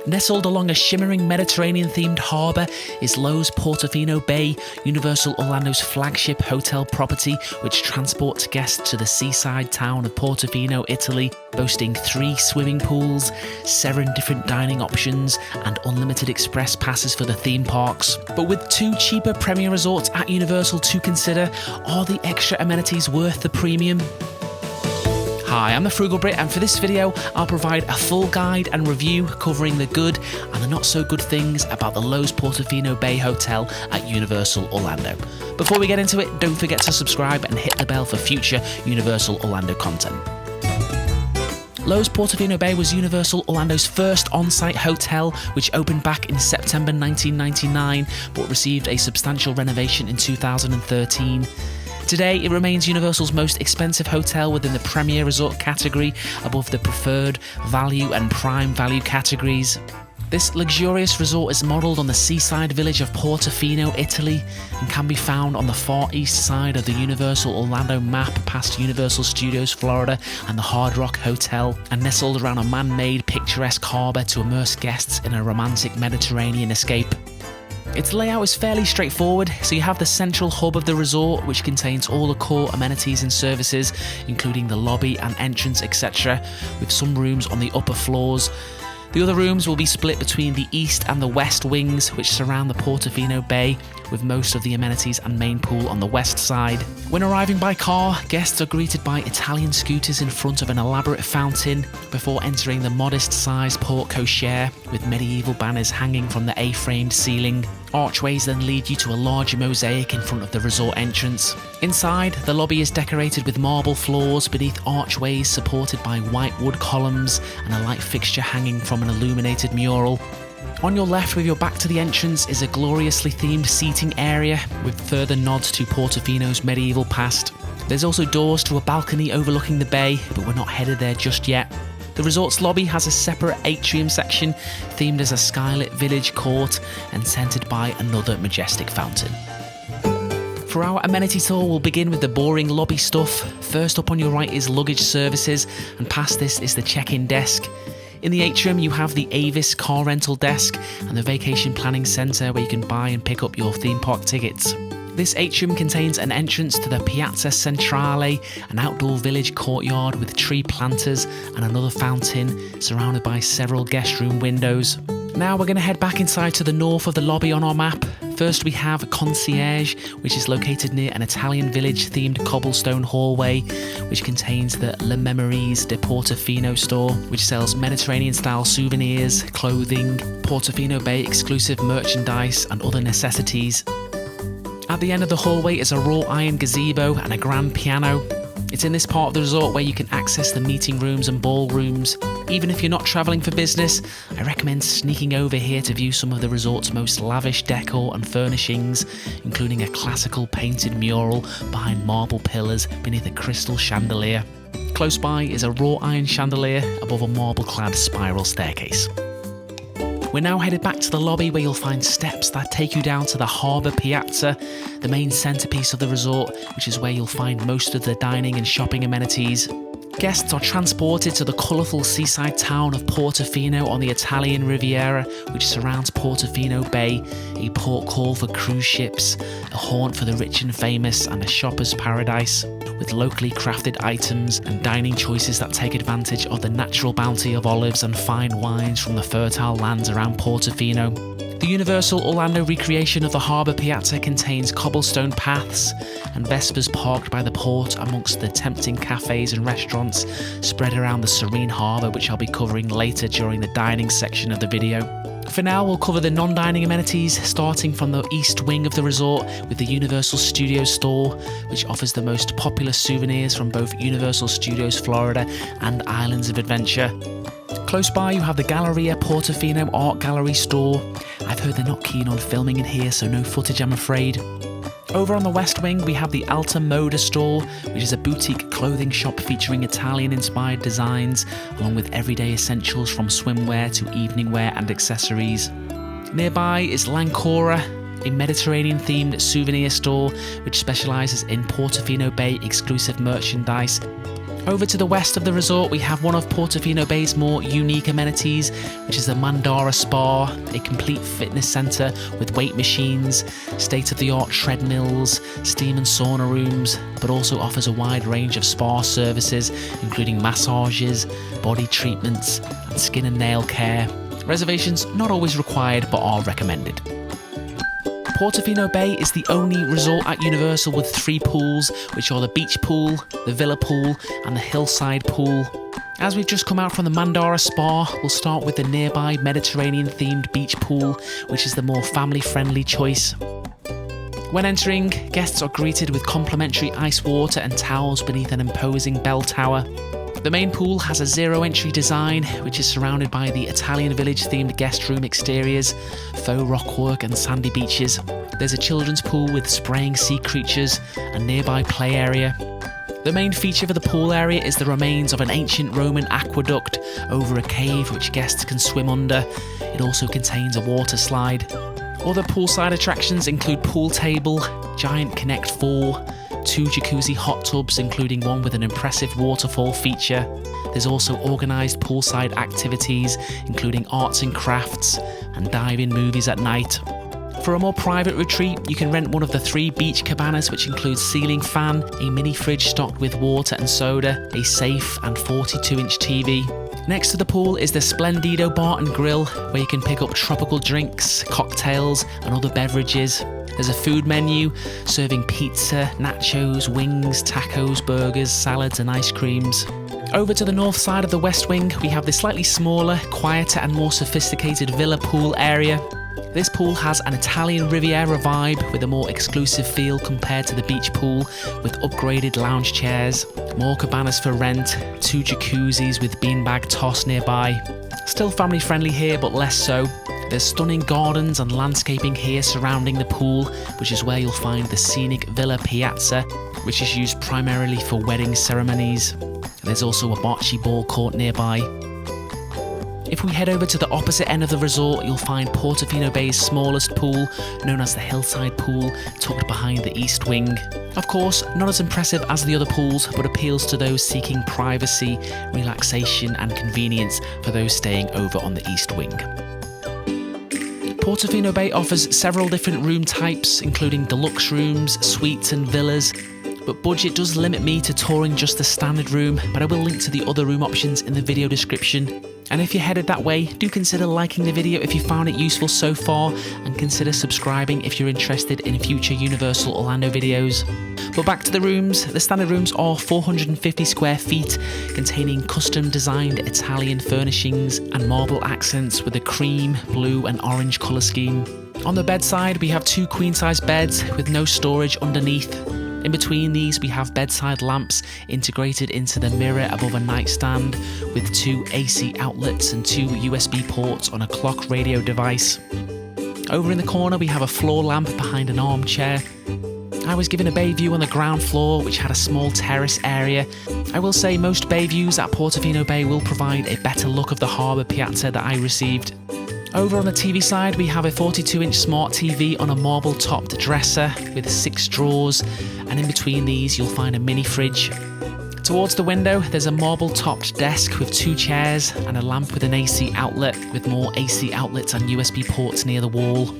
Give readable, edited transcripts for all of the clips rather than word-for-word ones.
Nestled along a shimmering Mediterranean-themed harbour is Loews Portofino Bay, Universal Orlando's flagship hotel property, which transports guests to the seaside town of Portofino, Italy, boasting 3 swimming pools, 7 different dining options, and unlimited express passes for the theme parks. But with 2 cheaper premier resorts at Universal to consider, are the extra amenities worth the premium? Hi, I'm the Frugal Brit, and for this video I'll provide a full guide and review covering the good and the not so good things about the Loews Portofino Bay Hotel at Universal Orlando. Before we get into it, don't forget to subscribe and hit the bell for future Universal Orlando content. Loews Portofino Bay was Universal Orlando's first on-site hotel, which opened back in September 1999 but received a substantial renovation in 2013. Today, it remains Universal's most expensive hotel within the Premier Resort category, above the Preferred, Value and Prime Value categories. This luxurious resort is modelled on the seaside village of Portofino, Italy, and can be found on the far east side of the Universal Orlando map past Universal Studios Florida and the Hard Rock Hotel, and nestled around a man-made picturesque harbour to immerse guests in a romantic Mediterranean escape. Its layout is fairly straightforward, so you have the central hub of the resort, which contains all the core amenities and services, including the lobby and entrance, etc., with some rooms on the upper floors. The other rooms will be split between the east and the west wings, which surround the Portofino Bay, with most of the amenities and main pool on the west side. When arriving by car, guests are greeted by Italian scooters in front of an elaborate fountain before entering the modest-sized porte cochere with medieval banners hanging from the A-framed ceiling. Archways then lead you to a large mosaic in front of the resort entrance. Inside, the lobby is decorated with marble floors beneath archways supported by white wood columns and a light fixture hanging from an illuminated mural. On your left, with your back to the entrance, is a gloriously themed seating area with further nods to Portofino's medieval past. There's also doors to a balcony overlooking the bay, but we're not headed there just yet. The resort's lobby has a separate atrium section themed as a skylit village court and centred by another majestic fountain. For our amenity tour, we'll begin with the boring lobby stuff. First up on your right is luggage services, and past this is the check-in desk. In the atrium, you have the Avis car rental desk and the vacation planning centre where you can buy and pick up your theme park tickets. This atrium contains an entrance to the Piazza Centrale, an outdoor village courtyard with tree planters and another fountain surrounded by several guest room windows. Now we're going to head back inside to the north of the lobby on our map. First we have Concierge, which is located near an Italian village-themed cobblestone hallway, which contains the Le Memories de Portofino store, which sells Mediterranean-style souvenirs, clothing, Portofino Bay exclusive merchandise and other necessities. At the end of the hallway is a wrought iron gazebo and a grand piano. It's in this part of the resort where you can access the meeting rooms and ballrooms. Even if you're not travelling for business, I recommend sneaking over here to view some of the resort's most lavish decor and furnishings, including a classical painted mural behind marble pillars beneath a crystal chandelier. Close by is a wrought iron chandelier above a marble-clad spiral staircase. We're now headed back to the lobby where you'll find steps that take you down to the Harbour Piazza, the main centrepiece of the resort, which is where you'll find most of the dining and shopping amenities. Guests are transported to the colourful seaside town of Portofino on the Italian Riviera, which surrounds Portofino Bay, a port call for cruise ships, a haunt for the rich and famous, and a shopper's paradise, with locally crafted items and dining choices that take advantage of the natural bounty of olives and fine wines from the fertile lands around Portofino. The Universal Orlando recreation of the Harbour Piazza contains cobblestone paths and Vespers parked by the port amongst the tempting cafes and restaurants spread around the serene harbour, which I'll be covering later during the dining section of the video. For now, we'll cover the non-dining amenities, starting from the east wing of the resort with the Universal Studios store, which offers the most popular souvenirs from both Universal Studios Florida and Islands of Adventure. Close by, you have the Galleria Portofino Art Gallery store. I've heard they're not keen on filming in here, so no footage, I'm afraid. Over on the west wing, we have the Alta Moda store, which is a boutique clothing shop featuring Italian-inspired designs, along with everyday essentials from swimwear to evening wear and accessories. Nearby is L'Ancora, a Mediterranean-themed souvenir store which specialises in Portofino Bay exclusive merchandise. Over to the west of the resort, we have one of Portofino Bay's more unique amenities, which is the Mandara Spa, a complete fitness centre with weight machines, state-of-the-art treadmills, steam and sauna rooms, but also offers a wide range of spa services, including massages, body treatments, and skin and nail care. Reservations not always required, but are recommended. Portofino Bay is the only resort at Universal with 3 pools, which are the beach pool, the villa pool, and the hillside pool. As we've just come out from the Mandara Spa, we'll start with the nearby Mediterranean-themed beach pool, which is the more family-friendly choice. When entering, guests are greeted with complimentary ice water and towels beneath an imposing bell tower. The main pool has a zero-entry design, which is surrounded by the Italian village-themed guest room exteriors, faux rockwork and sandy beaches. There's a children's pool with spraying sea creatures and nearby play area. The main feature of the pool area is the remains of an ancient Roman aqueduct over a cave which guests can swim under. It also contains a water slide. Other poolside attractions include pool table, giant Connect 4, 2 jacuzzi hot tubs, including one with an impressive waterfall feature. There's also organised poolside activities, including arts and crafts, and dive-in movies at night. For a more private retreat, you can rent one of the 3 beach cabanas, which includes ceiling fan, a mini fridge stocked with water and soda, a safe and 42-inch TV. Next to the pool is the Splendido Bar and Grill, where you can pick up tropical drinks, cocktails, and other beverages. There's a food menu serving pizza, nachos, wings, tacos, burgers, salads, and ice creams. Over to the north side of the West Wing, we have the slightly smaller, quieter, and more sophisticated villa pool area. This pool has an Italian Riviera vibe with a more exclusive feel compared to the beach pool, with upgraded lounge chairs, more cabanas for rent, 2 jacuzzis with beanbag toss nearby. Still family friendly here, but less so. There's stunning gardens and landscaping here surrounding the pool, which is where you'll find the scenic Villa Piazza, which is used primarily for wedding ceremonies. There's also a bocce ball court nearby. If we head over to the opposite end of the resort, you'll find Portofino Bay's smallest pool, known as the Hillside Pool, tucked behind the East Wing. Of course, not as impressive as the other pools, but appeals to those seeking privacy, relaxation, and convenience for those staying over on the East Wing. Portofino Bay offers several different room types, including deluxe rooms, suites, and villas. But budget does limit me to touring just the standard room, but I will link to the other room options in the video description. And if you're headed that way, do consider liking the video if you found it useful so far, and consider subscribing if you're interested in future Universal Orlando videos. But back to the rooms. The standard rooms are 450 square feet, containing custom designed Italian furnishings and marble accents with a cream, blue and orange colour scheme. On the bedside, we have 2 queen-size beds with no storage underneath. In between these, we have bedside lamps integrated into the mirror above a nightstand, with 2 AC outlets and 2 USB ports on a clock radio device. Over in the corner, we have a floor lamp behind an armchair. I was given a bay view on the ground floor, which had a small terrace area. I will say most bay views at Portofino Bay will provide a better look of the harbour piazza that I received. Over on the TV side, we have a 42-inch smart TV on a marble-topped dresser with 6 drawers, and in between these you'll find a mini fridge. Towards the window, there's a marble-topped desk with 2 chairs and a lamp with an AC outlet, with more AC outlets and USB ports near the wall.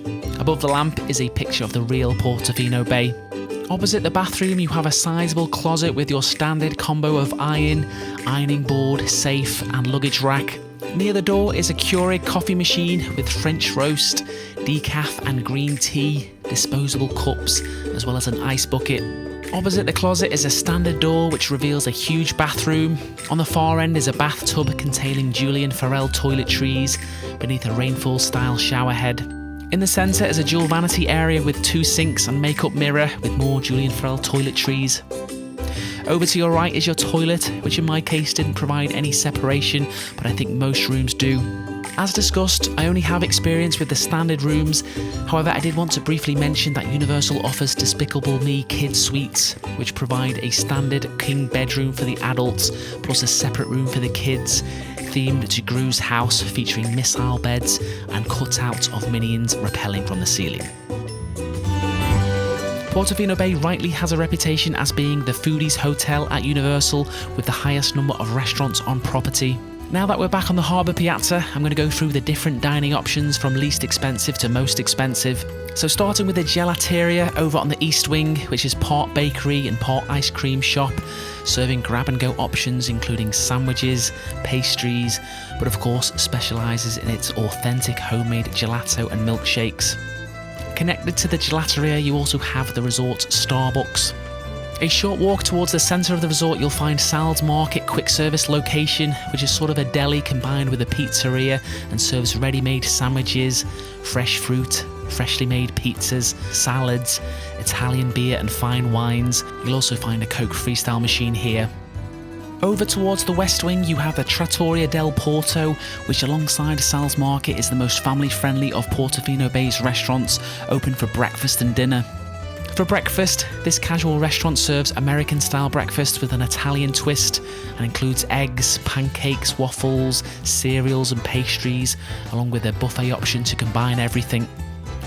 Above the lamp is a picture of the real Portofino Bay. Opposite the bathroom, you have a sizable closet with your standard combo of iron, ironing board, safe, and luggage rack. Near the door is a Keurig coffee machine with French roast, decaf and green tea, disposable cups, as well as an ice bucket. Opposite the closet is a standard door which reveals a huge bathroom. On the far end is a bathtub containing Julian Farrell toiletries beneath a rainfall-style shower head. In the centre is a dual vanity area with 2 sinks and makeup mirror with more Julian Farrell toiletries. Over to your right is your toilet, which in my case didn't provide any separation, but I think most rooms do. As discussed, I only have experience with the standard rooms. However, I did want to briefly mention that Universal offers Despicable Me Kids Suites, which provide a standard king bedroom for the adults, plus a separate room for the kids, themed to Gru's house, featuring missile beds and cutouts of minions rappelling from the ceiling. Portofino Bay rightly has a reputation as being the foodies hotel at Universal with the highest number of restaurants on property. Now that we're back on the harbour piazza, I'm going to go through the different dining options from least expensive to most expensive. So starting with the Gelateria over on the East Wing, which is part bakery and part ice cream shop, serving grab-and-go options including sandwiches, pastries, but of course specialises in its authentic homemade gelato and milkshakes. Connected to the Gelateria, you also have the resort's Starbucks. A short walk towards the centre of the resort, you'll find Sal's Market quick service location, which is sort of a deli combined with a pizzeria and serves ready-made sandwiches, fresh fruit, freshly made pizzas, salads, Italian beer and fine wines. You'll also find a Coke freestyle machine here. Over towards the West Wing, you have the Trattoria Del Porto, which alongside Sal's Market is the most family-friendly of Portofino Bay's restaurants, open for breakfast and dinner. For breakfast, this casual restaurant serves American-style breakfast with an Italian twist and includes eggs, pancakes, waffles, cereals and pastries, along with a buffet option to combine everything.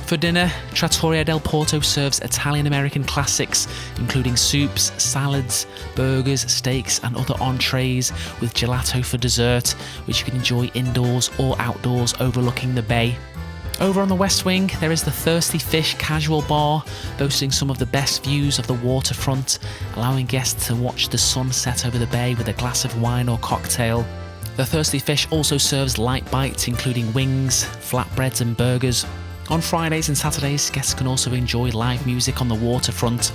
For dinner, Trattoria Del Porto serves Italian-American classics, including soups, salads, burgers, steaks and other entrees, with gelato for dessert, which you can enjoy indoors or outdoors overlooking the bay. Over on the West Wing, there is the Thirsty Fish casual bar, boasting some of the best views of the waterfront, allowing guests to watch the sun set over the bay with a glass of wine or cocktail. The Thirsty Fish also serves light bites, including wings, flatbreads and burgers. On Fridays and Saturdays, guests can also enjoy live music on the waterfront.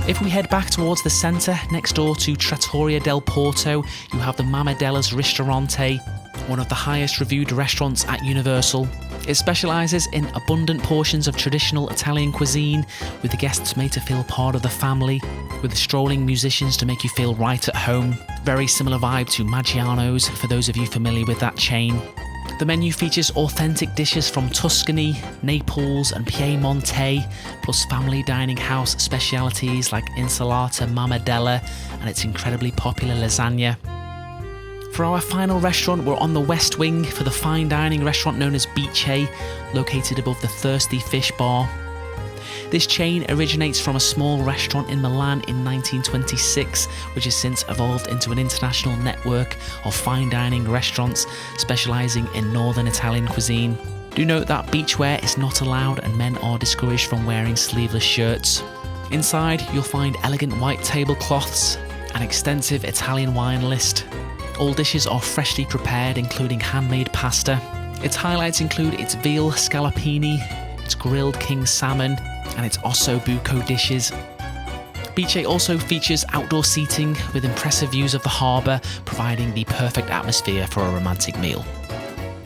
If we head back towards the centre, next door to Trattoria Del Porto, you have the Della's Ristorante, one of the highest reviewed restaurants at Universal. It specialises in abundant portions of traditional Italian cuisine, with the guests made to feel part of the family, with strolling musicians to make you feel right at home. Very similar vibe to Maggiano's, for those of you familiar with that chain. The menu features authentic dishes from Tuscany, Naples and Piemonte, plus family dining house specialities like insalata Della and its incredibly popular lasagna. For our final restaurant, we're on the West Wing for the fine dining restaurant known as Bice, located above the Thirsty Fish bar. This chain originates from a small restaurant in Milan in 1926, which has since evolved into an international network of fine dining restaurants specialising in northern Italian cuisine. Do note that beachwear is not allowed and men are discouraged from wearing sleeveless shirts. Inside, you'll find elegant white tablecloths, an extensive Italian wine list. All dishes are freshly prepared, including handmade pasta. Its highlights include its veal scallopini, its grilled king salmon, and its osso buco dishes. Bice also features outdoor seating with impressive views of the harbour, providing the perfect atmosphere for a romantic meal.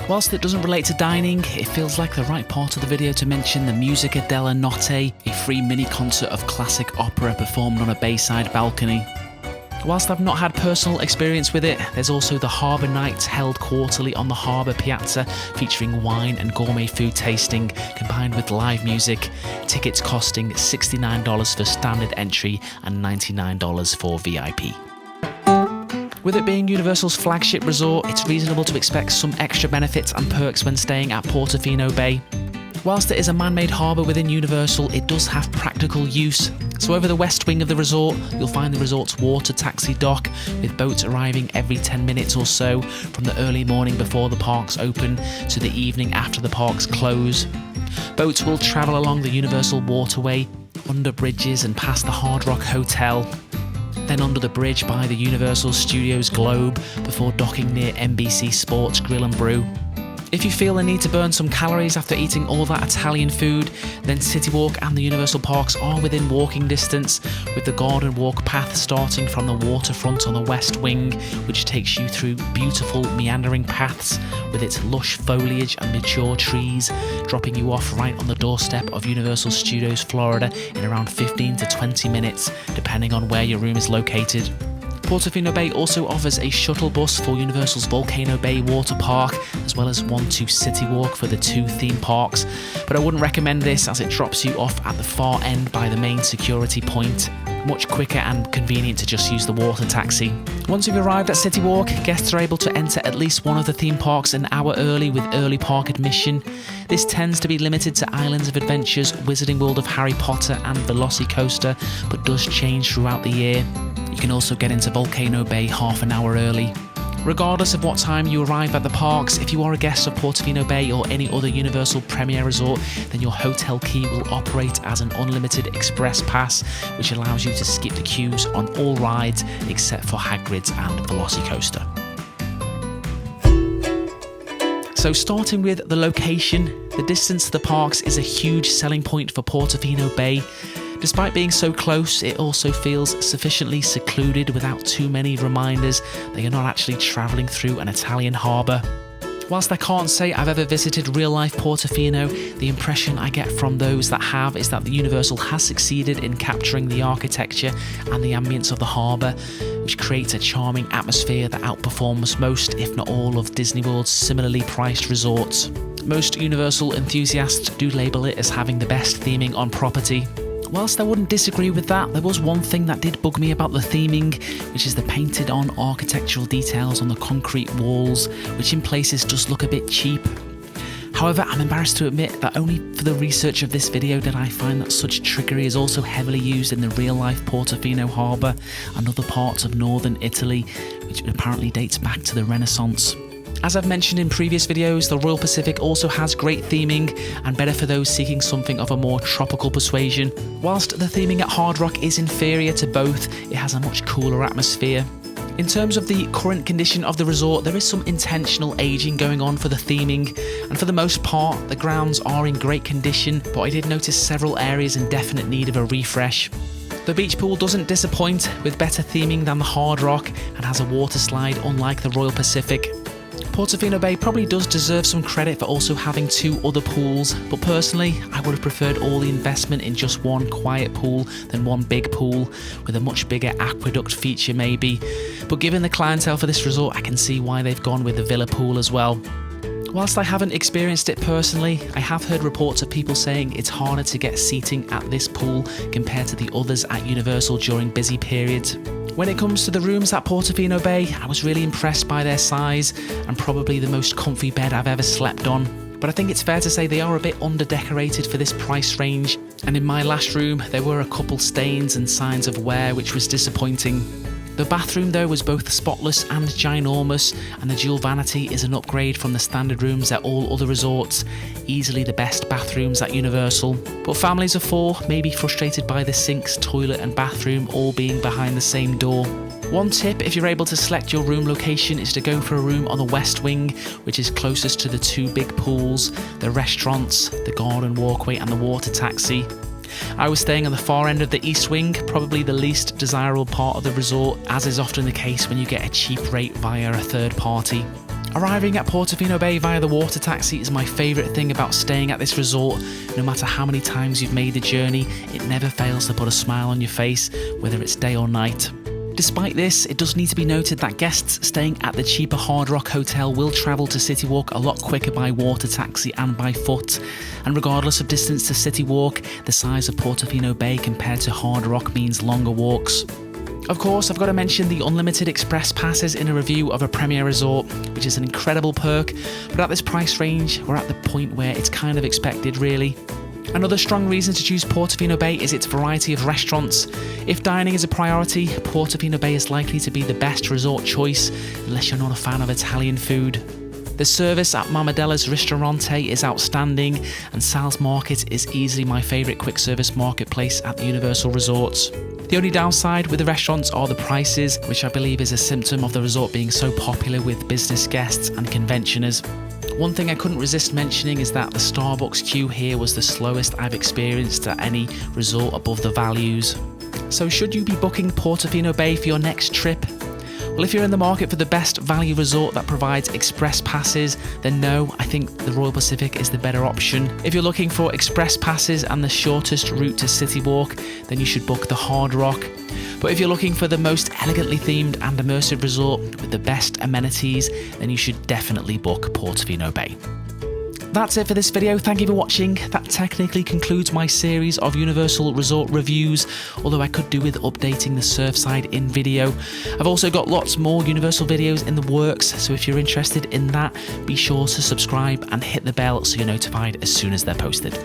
Whilst it doesn't relate to dining, it feels like the right part of the video to mention the Musica della Notte, a free mini concert of classic opera performed on a bayside balcony. Whilst I've not had personal experience with it, there's also the Harbour Nights held quarterly on the Harbour Piazza, featuring wine and gourmet food tasting, combined with live music, tickets costing $69 for standard entry and $99 for VIP. With it being Universal's flagship resort, it's reasonable to expect some extra benefits and perks when staying at Portofino Bay. Whilst it is a man-made harbour within Universal, it does have practical use. So over the west wing of the resort, you'll find the resort's water taxi dock, with boats arriving every 10 minutes or so, from the early morning before the parks open to the evening after the parks close. Boats will travel along the Universal waterway, under bridges and past the Hard Rock Hotel, then under the bridge by the Universal Studios Globe, before docking near NBC Sports Grill and Brew. If you feel the need to burn some calories after eating all that Italian food, then City Walk and the Universal Parks are within walking distance, with the garden walk path starting from the waterfront on the west wing, which takes you through beautiful meandering paths with its lush foliage and mature trees, dropping you off right on the doorstep of Universal Studios Florida in around 15 to 20 minutes, depending on where your room is located. Portofino Bay also offers a shuttle bus for Universal's Volcano Bay Water Park, as well as one to City Walk for the two theme parks, but I wouldn't recommend this as it drops you off at the far end by the main security point. much quicker and convenient to just use the water taxi. Once you've arrived at City Walk, guests are able to enter at least one of the theme parks an hour early with early park admission. This tends to be limited to Islands of Adventures, Wizarding World of Harry Potter and Velocicoaster, but does change throughout the year. You can also get into Volcano Bay half an hour early. Regardless of what time you arrive at the parks, if you are a guest of Portofino Bay or any other Universal Premier Resort, then your hotel key will operate as an unlimited express pass, which allows you to skip the queues on all rides except for Hagrid's and Velocicoaster. So starting with the location, the distance to the parks is a huge selling point for Portofino Bay. Despite being so close, it also feels sufficiently secluded without too many reminders that you're not actually travelling through an Italian harbour. Whilst I can't say I've ever visited real-life Portofino, the impression I get from those that have is that the Universal has succeeded in capturing the architecture and the ambience of the harbour, which creates a charming atmosphere that outperforms most, if not all, of Disney World's similarly priced resorts. Most Universal enthusiasts do label it as having the best theming on property. Whilst I wouldn't disagree with that, there was one thing that did bug me about the theming, which is the painted on architectural details on the concrete walls, which in places does look a bit cheap. However, I'm embarrassed to admit that only for the research of this video did I find that such trickery is also heavily used in the real-life Portofino harbour and other parts of northern Italy, which apparently dates back to the Renaissance. As I've mentioned in previous videos, the Royal Pacific also has great theming and better for those seeking something of a more tropical persuasion. Whilst the theming at Hard Rock is inferior to both, it has a much cooler atmosphere. In terms of the current condition of the resort, there is some intentional aging going on for the theming, and for the most part, the grounds are in great condition, but I did notice several areas in definite need of a refresh. The beach pool doesn't disappoint, with better theming than the Hard Rock, and has a water slide unlike the Royal Pacific. Portofino Bay probably does deserve some credit for also having two other pools, but personally, I would have preferred all the investment in just one quiet pool than one big pool, with a much bigger aqueduct feature maybe. But given the clientele for this resort, I can see why they've gone with the villa pool as well. Whilst I haven't experienced it personally, I have heard reports of people saying it's harder to get seating at this pool compared to the others at Universal during busy periods. When it comes to the rooms at Portofino Bay, I was really impressed by their size and probably the most comfy bed I've ever slept on. But I think it's fair to say they are a bit under-decorated for this price range, and in my last room there were a couple stains and signs of wear, which was disappointing. The bathroom though was both spotless and ginormous, and the dual vanity is an upgrade from the standard rooms at all other resorts, easily the best bathrooms at Universal. But families of four may be frustrated by the sinks, toilet and bathroom all being behind the same door. One tip if you're able to select your room location is to go for a room on the west wing, which is closest to the two big pools, the restaurants, the garden walkway and the water taxi. I was staying on the far end of the east wing, probably the least desirable part of the resort, as is often the case when you get a cheap rate via a third party. Arriving at Portofino Bay via the water taxi is my favourite thing about staying at this resort. No matter how many times you've made the journey, it never fails to put a smile on your face, whether it's day or night. Despite this, it does need to be noted that guests staying at the cheaper Hard Rock Hotel will travel to City Walk a lot quicker by water taxi and by foot. And regardless of distance to City Walk, the size of Portofino Bay compared to Hard Rock means longer walks. Of course, I've got to mention the unlimited express passes in a review of a Premier Resort, which is an incredible perk, but at this price range, we're at the point where it's kind of expected really. Another strong reason to choose Portofino Bay is its variety of restaurants. If dining is a priority, Portofino Bay is likely to be the best resort choice, unless you're not a fan of Italian food. The service at Della's Ristorante is outstanding, and Sal's Market is easily my favourite quick service marketplace at the Universal Resorts. The only downside with the restaurants are the prices, which I believe is a symptom of the resort being so popular with business guests and conventioners. One thing I couldn't resist mentioning is that the Starbucks queue here was the slowest I've experienced at any resort above the values. So should you be booking Portofino Bay for your next trip? Well, if you're in the market for the best value resort that provides express passes, then no, I think the Royal Pacific is the better option. If you're looking for express passes and the shortest route to City Walk, then you should book the Hard Rock. But if you're looking for the most elegantly themed and immersive resort with the best amenities, then you should definitely book Portofino Bay. That's it for this video. Thank you for watching. That technically concludes my series of Universal Resort reviews, although I could do with updating the Surfside in video. I've also got lots more Universal videos in the works, so if you're interested in that, be sure to subscribe and hit the bell so you're notified as soon as they're posted.